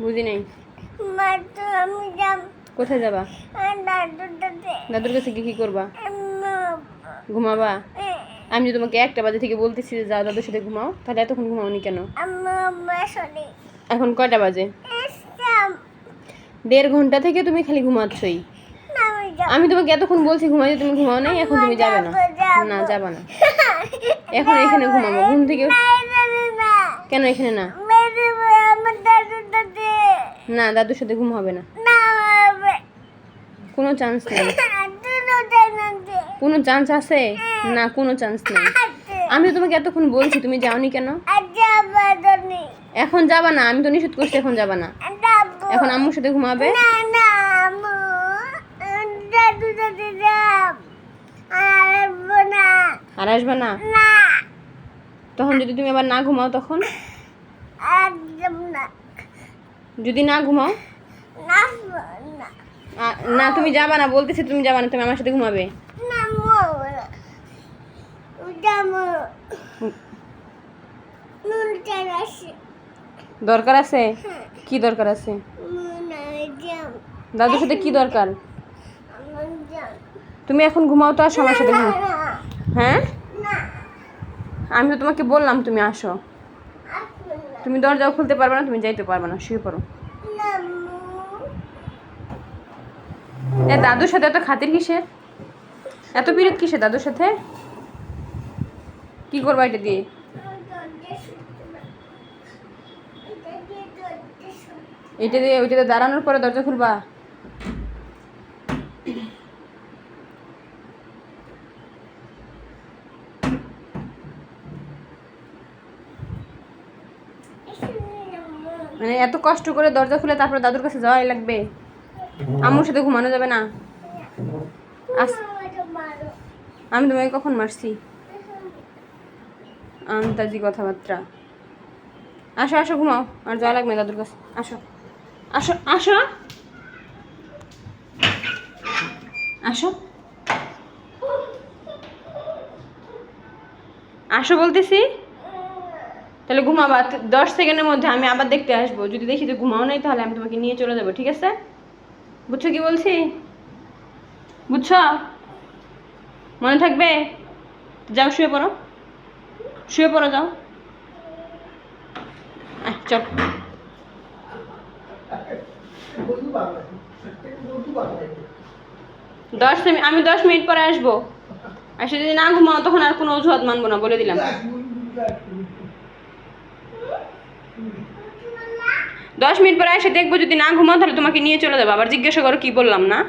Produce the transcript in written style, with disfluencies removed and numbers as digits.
বুঝি নাই। আমি যাব। কোথায় যাবা? দাদুর কাছে গিয়ে কি করবা? ঘুমাবা? আমি যে তোমাকে 1টা বাজে থেকে বলতেছি যে যাও দাদুর সাথে ঘুমাও, তাহলে এতক্ষণ ঘুমাওনি কেন? এখন কয়টা বাজে? 1.5 ঘন্টা থেকে তুমি খালি ঘুমাচ্ছই। আমি তোমাকে এতক্ষণ বলছি ঘুমাইতে, তুমি ঘুমাও নাই, এখন তুমি যাবে না। না, যাবা না। এখন এখানে ঘুমাবো। ঘুম থেকে কেন এখানে না? না, দাদুর সাথে ঘুম হবে না। কোনো চান্স নেই। কোনো চান্স আছে? না, কোনো চান্স নেই। আমি তো তোমাকে এতক্ষণ বলছি, তুমি যাওনি কেন? এখন যাবা না, আমি তো নিষেধ করছি এখন যাবা না। এখন আম্মুর সাথে ঘুমাবে। আর আসবে না? তখন যদি তুমি আবার না ঘুমাও, তখন যদি না ঘুমাও, না তুমি যাবা না, বলতেছি তুমি যাবা না, তুমি আমার সাথে ঘুমাবে। দরকার আছে? কি দরকার আছে? দাদুর সাথে কি দরকার? তুমি এখন ঘুমাও তো, আসো আমার সাথে ঘুমাও। হ্যাঁ, আমি তো তোমাকে বললাম তুমি আসো। তুমি দরজাও খুলতে পারবে না, তুমি যাইতে পারবে না, শুয়ে পড়ো। দাদুর সাথে এত খাতির কিসের? এত বিরোধ কিসের দাদুর সাথে? কি করবা এটা দিয়ে? এটা দিয়ে ওইটাতে দাঁড়ানোর পরে দরজা খুলবা? মানে এত কষ্ট করে দরজা খুলে তারপরে দাদুর কাছে যাওয়াই লাগবে? আম্মুর সাথে ঘুমানো যাবে না? আমি তোমাকে কখন মারছি? আন্তাজি কথাবার্তা। আসো আসো, ঘুমাও, আর যাওয়া লাগবে দাদুর কাছে। আসো আসো আসো আসো আসো বলতেছি। তাহলে ঘুমাবা। 10 সেকেন্ডের মধ্যে আমি আবার দেখতে আসবো। যদি দেখি যে ঘুমাও নাই, তাহলে আমি তোমাকে নিয়ে চলে যাবো, ঠিক আছে? বুঝছো কি বলছি? বুঝছো? মনে থাকবে? যাও শুয়ে পড়ো, শুয়ে পড়ো, যাও। চল। আমি 10 মিনিট পরে আসবো। আসে যদি না ঘুমাও, তখন আর কোনো অজুহাত মানবো না, বলে দিলাম। 10 মিনিট পরে এসে দেখবো, যদি না ঘুমাও তাহলে তোমাকে নিয়ে চলে যাবো। আবার জিজ্ঞাসা করো কি বললাম না।